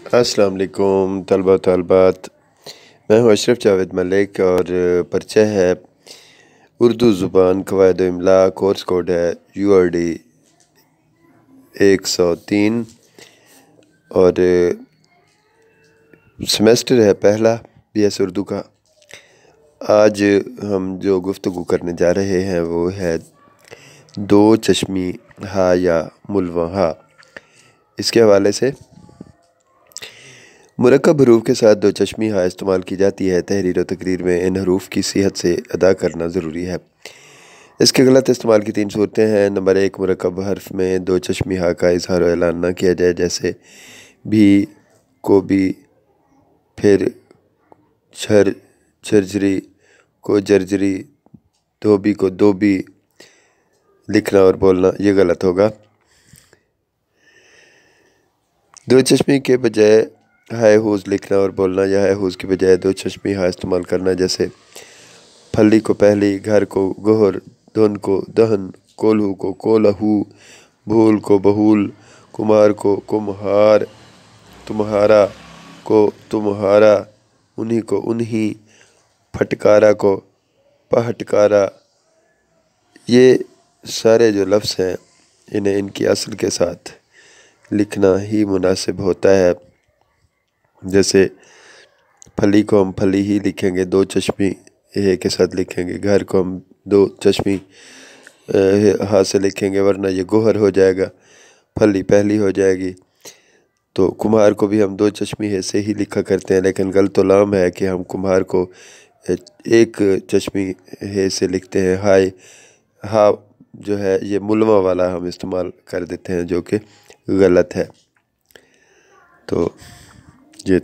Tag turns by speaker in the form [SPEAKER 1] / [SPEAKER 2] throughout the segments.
[SPEAKER 1] अस्सलाम वालेकुम तलबा व तलबात। मैं हूँ अशरफ जावेद मलिक और परिचय है उर्दू ज़ुबान क़वायद इमला। कोर्स कोड है URD 103 और सेमेस्टर है पहला BS उर्दू का। आज हम जो गुफ्तगू करने जा रहे हैं वो है दो चश्मी हा या मुलवा हा। इसके हवाले से मुरक्कब हरूफ के साथ दो चश्मी हा इस्तेमाल की जाती है। तहरीर और तकरीर में इन हरूफ की सेहत से अदा करना ज़रूरी है। इसके गलत इस्तेमाल की 3 सूरतें हैं। नंबर 1, मुरक्कब हर्फ में दो चश्मी हा का इजहार व ऐलान ना किया जाए, जैसे भी, को भी, फिर, छर, झरझरी को जर्जरी, धोबी को दोबी लिखना और बोलना, ये गलत होगा। दो चश्मी के बजाय हाय हुज़ लिखना और बोलना या हाय हुज़ के बजाय दो चश्मी हा इस्तेमाल करना, जैसे फली को पहली, घर को गोहर, धुन को दहन, कोल्हू को कोलहू, भूल को बहूल, कुम्हार को कुम्हार, तुम्हारा को तुम्हारा, उन्हीं को उन्हीं, फटकारा को पहटकारा। ये सारे जो लफ्ज़ हैं इन्हें इनकी असल के साथ लिखना ही मुनासिब होता है। जैसे फली को हम फली ही लिखेंगे, दो चश्मी हे के साथ लिखेंगे। घर को हम दो चश्मी हा से लिखेंगे, वरना ये गोहर हो जाएगा, फली पहली हो जाएगी। तो कुम्हार को भी हम दो चश्मी हे से ही लिखा करते हैं, लेकिन गलत लाम है कि हम कुम्हार को एक चश्मी हे से लिखते हैं। हाय हा जो है ये मुलवा वाला हम इस्तेमाल कर देते हैं, जो कि गलत है। तो ये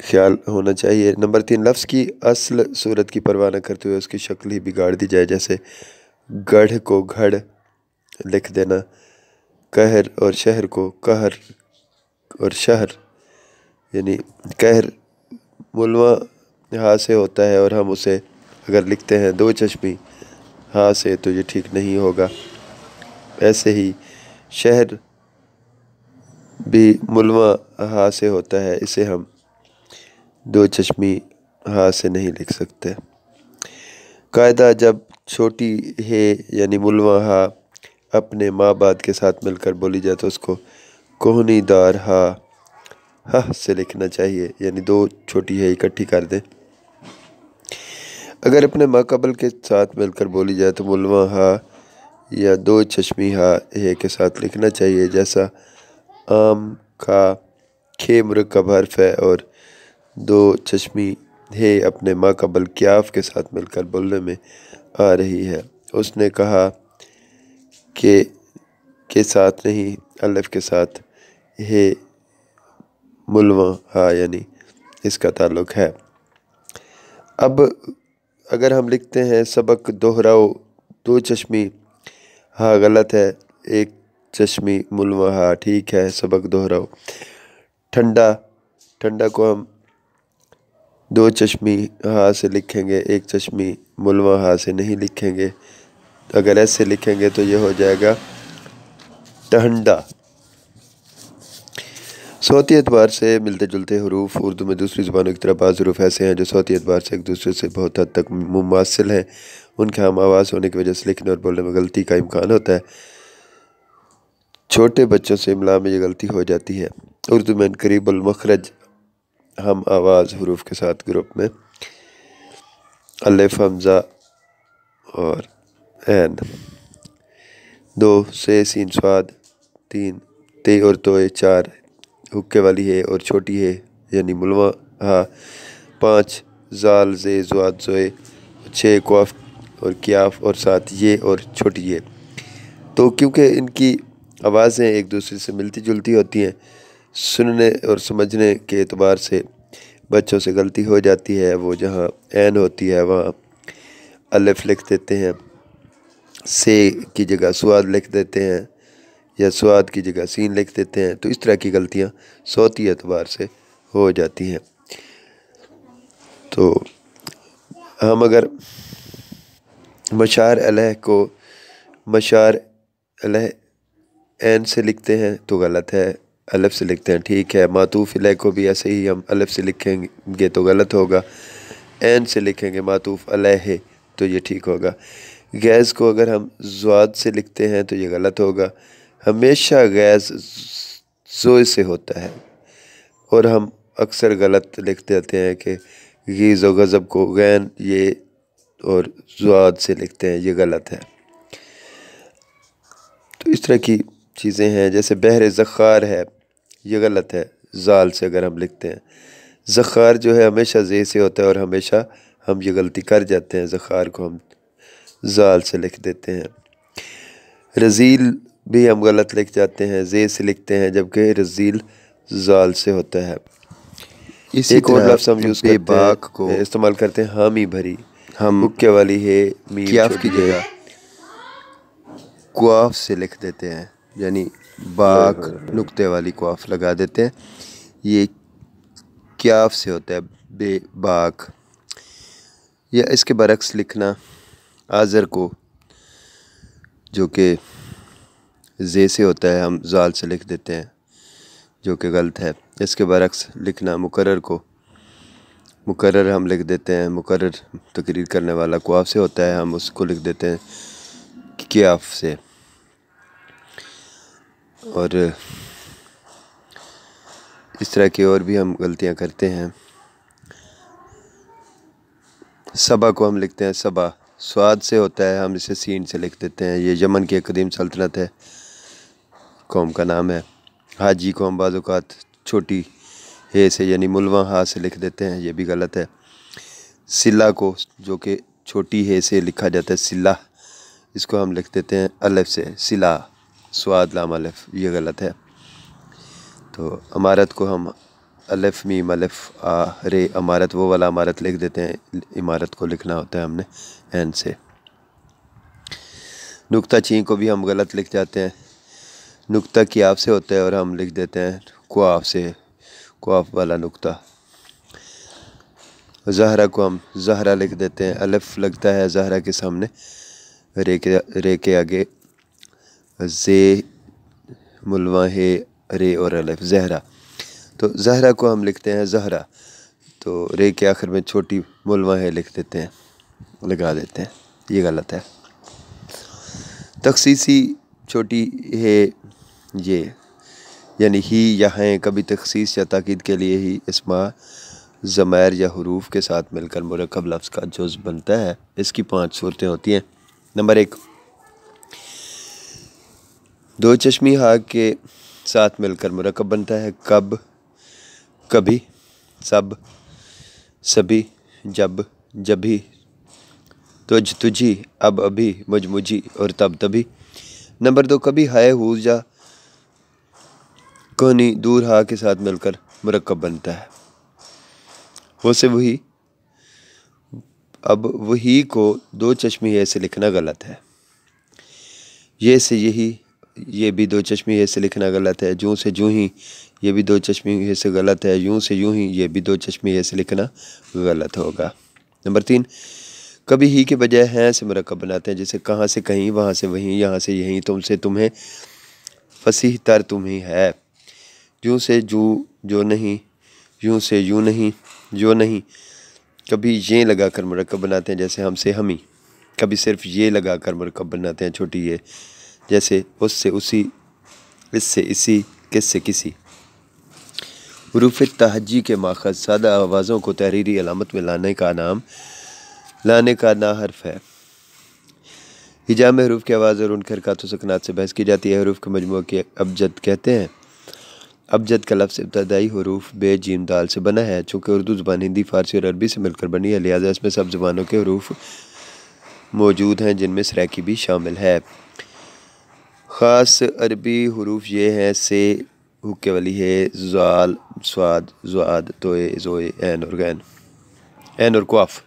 [SPEAKER 1] ख्याल होना चाहिए। नंबर 3, लफ्ज़ की असल सूरत की परवाह न करते हुए उसकी शक्ल ही बिगाड़ दी जाए, जैसे गढ़ को घड़ लिख देना, कहर और शहर को कहर और शहर, यानी कहर मुलवा हा से होता है और हम उसे अगर लिखते हैं दो चश्मी हा से तो ये ठीक नहीं होगा। ऐसे ही शहर भी मुलवा हा से होता है, इसे हम दो चश्मी हा से नहीं लिख सकते। कायदा, जब छोटी है यानी मुलवा हा अपने माँ बाप के साथ मिलकर बोली जाए तो उसको कोहनीदार हा हा से लिखना चाहिए, यानी दो छोटी है इकट्ठी कर दें। अगर अपने माक़बल के साथ मिलकर बोली जाए तो मुलवा हा या दो चश्मी हा हे के साथ लिखना चाहिए, जैसा आम का खे मुरक्कब हर्फ है और दो चश्मी हे अपने माक़बल क्याफ के साथ मिलकर बोलने में आ रही है। उसने कहा के साथ नहीं, अलिफ के साथ हे मुलवा हा यानी इसका ताल्लुक़ है। अब अगर हम लिखते हैं सबक दोहराओ, दो चश्मी हा गलत है, एक चश्मी मुलवा हा ठीक है। सबक दोहराओ। ठंडा, ठंडा को हम दो चश्मी हा से लिखेंगे, एक चश्मी मुलवा हा से नहीं लिखेंगे। अगर ऐसे लिखेंगे तो ये हो जाएगा ठंडा। सौती एतबार से मिलते जुलते हरूफ उर्दू में दूसरी ज़ुबानों की तरह बाज़ हरूफ ऐसे हैं जो सौती एतबार से एक दूसरे से बहुत हद तक मुमासिल हैं। उनके हम आवाज़ होने की वजह से लिखने और बोलने में गलती का इम्कान होता है। छोटे बच्चों से इमला में ये गलती हो जाती है। उर्दू में करीबुल मखरज हम आवाज़ हरूफ के साथ ग्रुप में अलिफ, हमज़ा और ऐन, 2 से सीन स्वाद, 3 ते और तोए, 4 हुक्के वाली है और छोटी है यानी मुलवा हा, 5 जाल जे ज़ुआद ज़ोए, 6 क्वाफ और क्याफ और 7 ये और छोटी ये। तो क्योंकि इनकी आवाज़ें एक दूसरे से मिलती जुलती होती हैं, सुनने और समझने के एतबार से बच्चों से गलती हो जाती है। वो जहाँ ऐन होती है वहाँ अलिफ लिख देते हैं, से की जगह स्वाद लिख देते हैं या स्वाद की जगह सीन लिख देते हैं। तो इस तरह की गलतियाँ सौती एतबार से हो जाती हैं। तो हम अगर मशार अलह को मशार अलह ऐन से लिखते हैं तो गलत है, अलफ से लिखते हैं, ठीक है। मातूफ़ अलैह को भी ऐसे ही हम अलफ से लिखेंगे तो गलत होगा, ऐन से लिखेंगे मातूफ़ अलैह तो ये ठीक होगा। गैज़ को अगर हम ज़्वाद से लिखते हैं तो ये गलत होगा। हमेशा गैज़ ज़ोय से होता है और हम अक्सर गलत लिख देते हैं कि गीज़ और गज़ब को गैन ये और ज़्वाद से लिखते हैं, ये गलत है। तो इस तरह की चीज़ें हैं। जैसे बहर ज़ख़ार है, ये गलत है, ज़ाल से अगर हम लिखते हैं। ज़ख़ार जो है हमेशा ज़े से होता है और हमेशा हम ये गलती कर जाते हैं, ज़ख़ार को हम ज़ाल से लिख देते हैं। रज़ील भी हम गलत लिख जाते हैं, ज़े से लिखते हैं, जबकि रज़ील ज़ाल से होता है।
[SPEAKER 2] इसी
[SPEAKER 1] एक और
[SPEAKER 2] तरह
[SPEAKER 1] लफ्ज़ हम यूज़ करते
[SPEAKER 2] बेबाक को
[SPEAKER 1] हैं, इस्तेमाल करते हैं, हामी भरी,
[SPEAKER 2] हम
[SPEAKER 1] हुक्के वाली है मीम
[SPEAKER 2] क्याफ की
[SPEAKER 1] छोटी है।
[SPEAKER 2] जगह क्वाफ से लिख देते हैं, यानी बाक नुक्ते वाली क्वाफ लगा देते हैं। ये क्याफ से होता है बेबाक। या इसके बरक्स लिखना आज़र को, जो कि ज़े से होता है, हम ज़ाल से लिख देते हैं, जो कि गलत है। इसके बरक्स लिखना मुकर्रर को, मुकर्रर हम लिख देते हैं, मुकर्रर तकरीर करने वाला क्वाफ से होता है, हम उसको लिख देते हैं क्याफ से। और इस तरह की और भी हम गलतियां करते हैं। सबा को हम लिखते हैं सबा, स्वाद से होता है, हम इसे सीन से लिख देते हैं। ये यमन की एक कदीम सल्तनत है, कौम का नाम है। हाजी को हम बाज़ औक़ात छोटी हे से यानी मुलवा हा से लिख देते हैं, ये भी गलत है। सिला को, जो कि छोटी हे से लिखा जाता है सिला, इसको हम लिख देते हैं अलफ से, सिला स्वाद लाम अलफ, ये गलत है। तो अमारत को हम अलफ मीम अलफ आ रे अमारत, वो वाला अमारत लिख देते हैं, इमारत को लिखना होता है हमने एन से। नुक्ता ची को भी हम गलत लिख जाते हैं, नुक्ता कियाफ से होता है और हम लिख देते हैं क्वाफ से, क्वाफ वाला नुक्ता। ज़हरा को हम ज़हरा लिख देते हैं, अलफ लगता है ज़हरा के सामने, रे के आगे ज़े मुलवा है रे और अलफ, ज़हरा। तो ज़हरा को हम लिखते हैं ज़हरा, तो रे के आखिर में छोटी मुलवा है लिख देते हैं, लगा देते हैं, ये गलत है। तखसीसी छोटी है ये, यानी ही या हैं, कभी तखसीस या ताकीद के लिए ही इस्मा ज़मायर या हुरूफ के साथ मिलकर मुरक्कब लफ्ज़ का जुज़ बनता है। इसकी 5 सूरतें होती हैं। नंबर 1, दो चश्मी हा के साथ मिलकर मुरक्कब बनता है। कब, कभी, सब, सभी, जब, जभी, तुझ, तुझी, अब, अभी, मुझ, मुझी और तब, तभी। नंबर 2, कभी हाय हूँ या कोनी दूर हा के साथ मिलकर मुरक्कब बनता है। वो से वही, अब वही को दो चश्मी है से लिखना गलत है। ये से यही, ये भी दो चश्मी है से लिखना गलत है। जूं से जूं ही, ये भी दो चश्मी है से गलत है। यूं से यूं ही, ये भी दो चश्मी है से लिखना गलत होगा। नंबर 3, कभी ही के बजाय हैं से मुरक्कब बनाते हैं, जैसे कहाँ से कहीं, वहाँ से वहीं, यहाँ से यहीं, तुमसे तुम्हें, फसीह तर तुम ही है। जूं से जू, जो नहीं, यूं से यूं नहीं, जो नहीं। कभी ये लगा कर मुरक्कब बनाते हैं, जैसे हमसे हमी। कभी सिर्फ ये लगा कर मुरक्कब बनाते हैं, छोटी ये, जैसे उससे उसी, इससे इसी, किससे किसी। हुरूफ तहज्जी के माखज़ सादा आवाज़ों को तहरीरी अलामत में लाने का ना हर्फ है। हिजा में हरूफ की आवाज़ और उनके हरकत व सकनात से बहस की जाती है। हरूफ के मजमू के अबजद कहते हैं। अबजद का लफ्ज़ इब्तदाई हरूफ बे जीम दाल से बना है। चूँकि उर्दू ज़बान हिंदी, फ़ारसी और अरबी से मिलकर बनी है, लिहाजा इसमें सब ज़बानों के हरूफ मौजूद हैं, जिनमें सराकी भी शामिल है। ख़ास अरबी हरूफ ये हैं से, हुक्के वाली है, ज़ाल, स्वाद, ज़्वाद, तोए, ज़ोए, ऐन और गैन, ऐन और क्वाफ।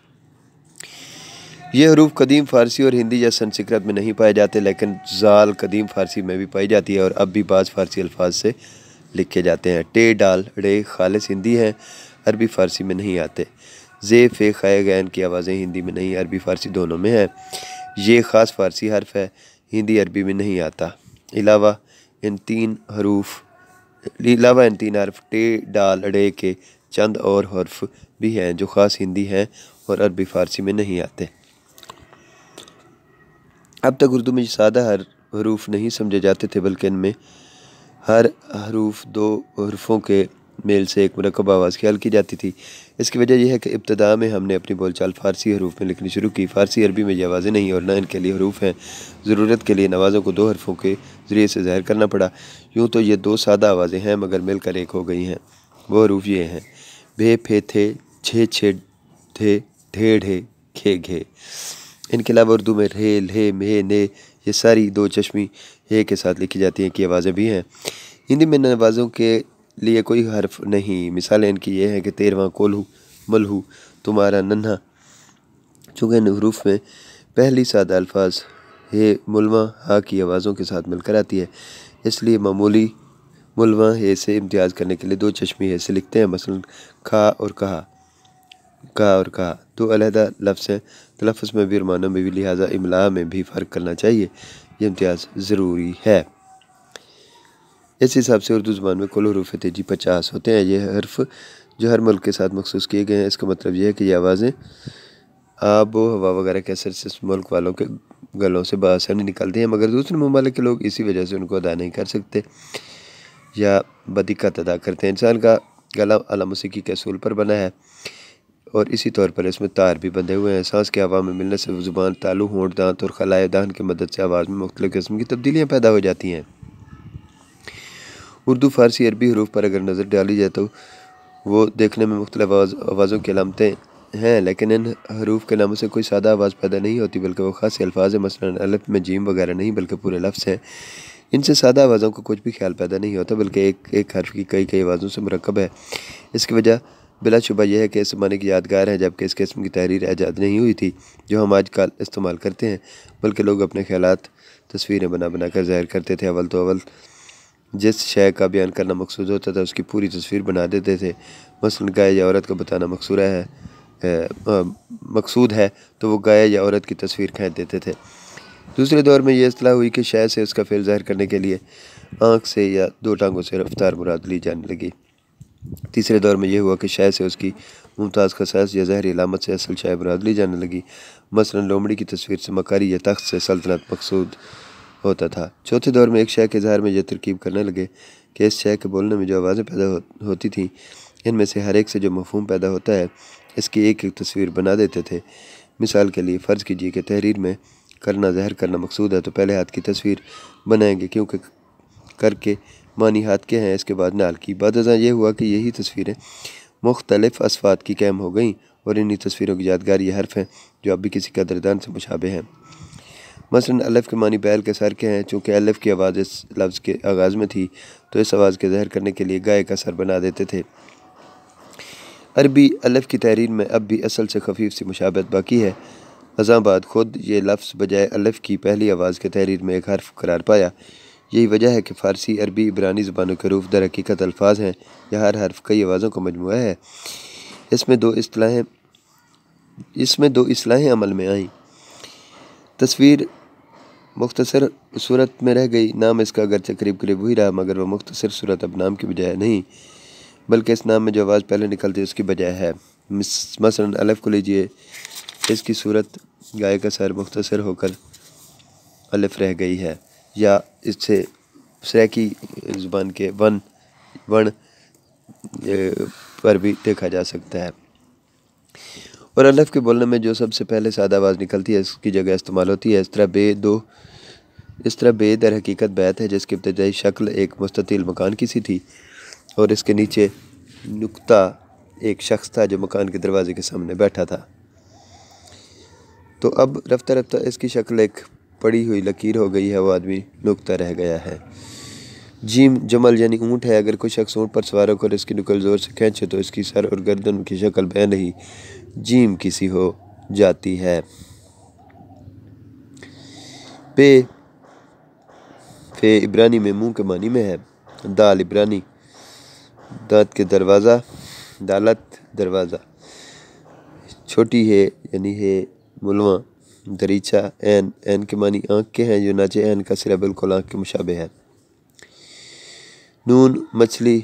[SPEAKER 2] ये हरूफ कदीम फ़ारसी और हिंदी या संस्कृत में नहीं पाए जाते, लेकिन ज़ाल कदीम फ़ारसी में भी पाई जाती है और अब भी बाज़ फ़ारसी अल्फाज से लिखे जाते हैं। टे, डाल, रे खालिस हिंदी हैं, अरबी फ़ारसी में नहीं आते। ज़े, फ़े, ख़ाए, गैन की आवाज़ें हिंदी में नहीं, अरबी फ़ारसी दोनों में हैं। ये ख़ास फ़ारसी हर्फ है, हिंदी अरबी में नहीं आता। अलावा इन 3 हरूफ अलावा इन 3 हर्फ टे डाल अड़े के चंद और हर्फ भी हैं जो ख़ास हिंदी हैं और अरबी फ़ारसी में नहीं आते। अब तक उर्दू में सादा हरूफ नहीं समझे जाते थे, बल्कि इनमें हर हरूफ 2 हरफों के मेल से एक मुरक्कब आवाज़ ख्याल की जाती थी। इसकी वजह यह है कि इब्तदा में हमने अपनी बोलचाल फ़ारसी हरूफ में लिखनी शुरू की। फ़ारसी अरबी में ये आवाज़ें नहीं और न इनके लिए हरूफ हैं। ज़रूरत के लिए इन आवाज़ों को 2 हरफों के ज़रिए से ज़ाहिर करना पड़ा। यूँ तो ये 2 सादा आवाज़ें हैं, मगर मिलकर एक हो गई हैं। वो हरूफ ये हैं: भे फे थे, छे छे थे, ढे ढे, घे घे। इनके अलावा उर्दू में रे, ले, मे, ने ये सारी 2 चश्मी हे के साथ लिखी जाती हैं कि आवाज़ें भी हैं। हिंदी में इन आवाज़ों के लिए कोई हर्फ नहीं। मिसालें इनकी ये हैं कि 13वां कोल्हू, मलहू, तुम्हारा, नन्हा। चूँकि इन हरूफ में पहली सादा अल्फाज हे मुलवा हा की आवाज़ों के साथ मिलकर आती है, इसलिए मामूली मुलवा हे से इम्तियाज़ करने के लिए 2 चश्मी हे से लिखते हैं। मसलन खा और कहा, का और कहा 2 अलहदा लफ्ज़ हैं। तलफ़्फ़ुज़ में भी और मानों में भी, लिहाजा इमला में भी फ़र्क करना चाहिए। ये इम्तियाज़ ज़रूरी है। इस हिसाब से उर्दू ज़ुबान में कुल हरूफ तेजी 50 होते हैं। ये हर्फ जो हर मुल्क के साथ मखसूस किए गए हैं। इसका मतलब यह है कि ये आवाज़ें आब व हवा वगैरह के असर से मुल्क वालों के गलों से बआसानी निकलती हैं, मगर दूसरे ममालिक के लोग इसी वजह से उनको अदा नहीं कर सकते या बदिक़त अदा करते हैं। इंसान का गला आला मौसीकी के असूल पर बना है और इसी तौर पर इसमें तार भी बंधे हुए हैं। सांस के हवा में मिलने से ज़ुबान, तालू, होंठ, दांत और खलाए दहन की मदद से आवाज़ में मुख्तलिफ़ किस्म की तब्दीलियाँ पैदा हो जाती हैं। उर्दू, फ़ारसी, अरबी हरूफ पर अगर नज़र डाली जाए तो वो देखने में मुख्तलिफ़ आवाज़ों की अलामतें हैं, लेकिन इन हरूफ के नामों से कोई सादा आवाज़ पैदा नहीं होती, बल्कि वो ख़ास अल्फाज हैं। मसलन अलिफ में जीम वगैरह नहीं, बल्कि पूरे लफ्ज़ हैं। इनसे सादा आवाज़ों को कुछ भी ख्याल पैदा नहीं होता, बल्कि एक एक हर्फ की कई कई आवाज़ों से मुरक्कब है। इसकी वजह बिलाशुबा यह है कि इस ज़माने की यादगार है, जबकि इस किस्म की तहरीर ईजाद नहीं हुई थी जो हम आजकल इस्तेमाल करते हैं, बल्कि लोग अपने ख्यालात तस्वीरें बना बना कर ज़ाहिर करते थे। अव्वल तो अव्वल जिस शय का बयान करना मकसूद होता था उसकी पूरी तस्वीर बना देते थे। मसलन गाय या औरत को बताना मकसूद है तो वो गाय या औरत की तस्वीर खींच देते थे। दूसरे दौर में ये इस्तिलाह हुई कि शय से उसका फ़ेल ज़ाहिर करने के लिए आँख से या 2 टांगों से रफ्तार मुराद ली जाने लगी। तीसरे दौर में यह हुआ कि शय से उसकी मुमताज़ खसाइस या ज़हरी अलामत से असल शय मुराद ली जाने लगी। मसलन लोमड़ी की तस्वीर से मकारी या तख्त से सल्तनत मकसूद होता था। चौथे दौर में एक शय के इज़हार में यह तरकीब करने लगे कि इस शय के बोलने में जो आवाज़ें पैदा होती थीं, इनमें से हर एक से जो मफ़हूम पैदा होता है, इसकी एक एक तस्वीर बना देते थे। मिसाल के लिए फ़र्ज़ कीजिए कि तहरीर में करना ज़ाहिर करना मकसूद है, तो पहले हाथ की तस्वीर बनाएंगे, क्योंकि करके मानी हाथ के हैं, इसके बाद नाल की। बाद ये हुआ कि यही तस्वीरें मुख्तलिफ़ असफ़ात की कैम हो गईं और इन्हीं तस्वीरों की यादगार ये हर्फ हैं जो अब भी किसी कदरदान से मुशाबे हैं। मसलन अलिफ के मानी बैल के सर के हैं। चूँकि अलिफ की आवाज़ इस लफ्ज़ के आगाज़ में थी, तो इस आवाज़ के ज़ाहिर करने के लिए गाय का सर बना देते थे। अरबी अलिफ की तहरीर में अब भी असल से खफीफ सी मुशाबहत बाकी है। अज़ाबाद खुद ये लफ्ज़ बजाय अलिफ की पहली आवाज़ के तहरीर में एक हर्फ करार पाया। यही वजह है कि फ़ारसी, अरबी, इब्रानी ज़बानों के हरूफ दर हकीकत अल्फाज हैं या हर हर्फ कई आवाज़ों का मजमुआ है। इसमें दो इस्लाहें अमल में आईं। तस्वीर मुख्तसर सूरत में रह गई। नाम इसका अगरचे करीब करीब वही रहा, मगर वह मुख्तसर सूरत अब नाम की बजाय नहीं, बल्कि इस नाम में जो आवाज़ पहले निकलती है उसकी बजाय है। मसलन अलिफ को लीजिए, इसकी सूरत गाय का सर मुख्तसर होकर अलिफ रह गई है, या इससे सराकी ज़ुबान के वण पर भी देखा जा सकता है। और अलिफ के बोलने में जो सबसे पहले सादा आवाज़ निकलती है इसकी जगह इस्तेमाल होती है। इस तरह बे दर हकीकत बैत है, जिसकी इब्तदाई शक्ल एक मुस्ततिल मकान की सी थी और इसके नीचे नुक्ता एक शख्स था जो मकान के दरवाजे के सामने बैठा था। तो अब रफ्ता रफ्ता इसकी शक्ल एक पड़ी हुई लकीर हो गई है, वो आदमी नुक्ता रह गया है। जीम जमल यानी ऊँट है। अगर कोई शख्स ऊँट पर सवार होकर इसकी नुकल ज़ोर से खींचे तो इसकी सर और गर्दन की शक्ल बैन ही जीम किसी हो जाती है। फे इब्रानी में मुंह के मानी में है। दाल इब्रानी दांत के दरवाज़ा, दालत दरवाज़ा। छोटी है यानी है मुलवा, दरीचा ऐन के मानी आँख के हैं, जो नाचे ऐन का सिरा बिल्कुल आँख के मुशाबे है। नून मछली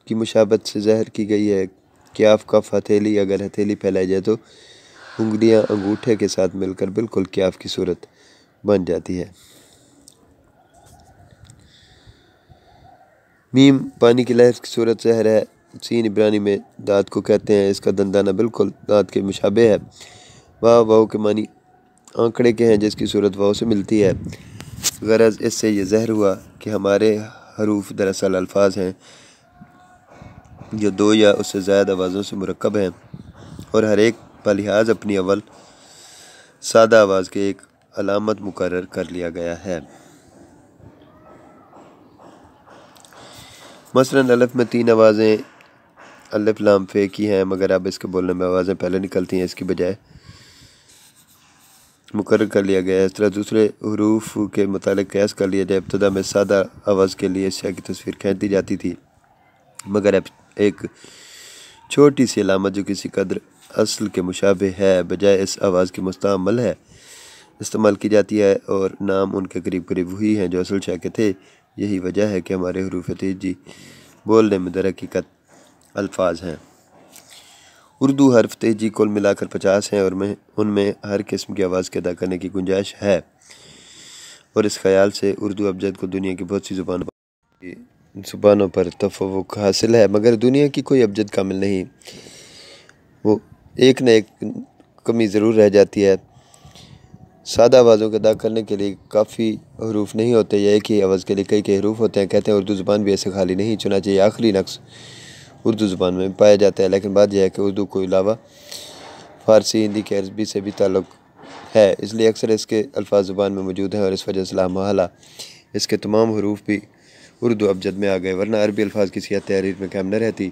[SPEAKER 2] की मुशाबत से ज़हर की गई है। क्याफ कफ हथेली, अगर हथेली फैलाई जाए तो उंगलियां अंगूठे के साथ मिलकर बिल्कुल क्याफ की सूरत बन जाती है। मीम पानी की लहर की सूरत ज़हर है। सीन इब्रानी में दाँत को कहते हैं, इसका दंदाना बिल्कुल दाँत के मुशाबे है। वाव वाव के मानी आंकड़े के हैं जिसकी सूरत वाव से मिलती है। गरज इससे ये ज़हर हुआ कि हमारे हरूफ दरअसल अल्फाज हैं जो दो या उससे ज़्यादा आवाज़ों से मुरक्कब हैं और हर एक बलिहाज अपनी अव्वल सादा आवाज़ के एक अलामत मुकर्रर कर लिया गया है। मसलन अलिफ में 3 आवाज़ें अलिफ लाम फे की हैं, मगर अब इसके बोलने में आवाज़ें पहले निकलती हैं, इसकी बजाय मुकर्रर कर लिया गया है। इस तरह दूसरे हरूफ के मुतालिक कयास कर लिया जाए। इब्तदा में सादा आवाज़ के लिए शय की तस्वीर खींच दी जाती थी, मगर अब एक छोटी सी अलामत जो किसी कदर असल के मुशाबे है, बजाय इस आवाज़ की मुस्तअमल है, इस्तेमाल की जाती है और नाम उनके करीब करीब वही हैं जो असल शय के थे। यही वजह है कि हमारे हरूफ तेजी बोलने में दर हकीकत अल्फाज हैं। उर्दू हर्फ तेजी कुल मिलाकर 50 हैं और उनमें हर किस्म की आवाज़ के अदा करने की गुंजाइश है और इस ख्याल से उर्दू अबजद को दुनिया की बहुत सी ज़ुबानों पर तफव्वुक हासिल है, मगर दुनिया की कोई अबजद कामिल नहीं। वो एक न एक कमी ज़रूर रह जाती है। सादा आवाज़ों को अदा करने के लिए काफ़ी हरूफ नहीं होते या एक ही आवाज़ के लिए कई हरूफ होते हैं। कहते हैं उर्दू ज़ुबान भी ऐसे खाली नहीं, चुनांचे ये आखिरी नक्स उर्दू ज़ुबान में पाया जाता है। लेकिन बात यह है कि उर्दू को अलावा फ़ारसी, हिंदी के अरबी से भी ताल्लुक़ है, इसलिए अक्सर इसके अल्फाज ज़ुबान में मौजूद हैं और इस वजह से लामहला इसके तमाम हरूफ भी उर्दू अबजद में आ गए, वरना अरबी अल्फाज की सियात तहरीर में कायम न रहती।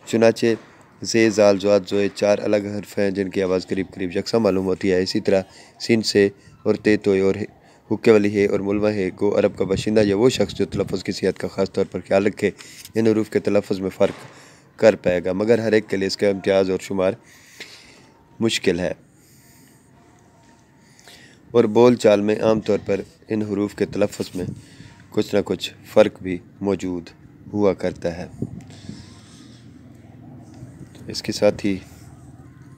[SPEAKER 2] चुनांचे ज़े, ज़ाल, ज़ाद, ज़ोए 4 अलग हर्फ हैं जिनकी आवाज़ करीब करीब यकसा मालूम होती है। इसी तरह सिन से और ते, तोय और हुक्के वाली है और मुलवा है। गो अरब का बाशिंदा या वो शख्स जो तलफ़्फ़ुज़ की सियात का ख़ास तौर पर ख्याल रखे इन हरूफ के तलफ़्फ़ुज़ में फ़र्क कर पाएगा, मगर हर एक के लिए इसका इम्तियाज़ और शुमार मुश्किल है और बोल चाल में आम तौर पर इन हरूफ के तलफ़्फ़ुज़ में कुछ न कुछ फ़र्क भी मौजूद हुआ करता है। इसके साथ ही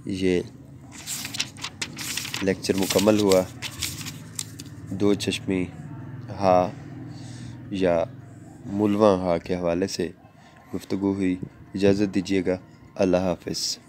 [SPEAKER 2] ये लेक्चर मुकम्मल हुआ। दो चश्मी हा या मुलवा हा के हवाले से गुफ्तगू हुई। इजाज़त दीजिएगा। अल्लाह हाफ़िज़।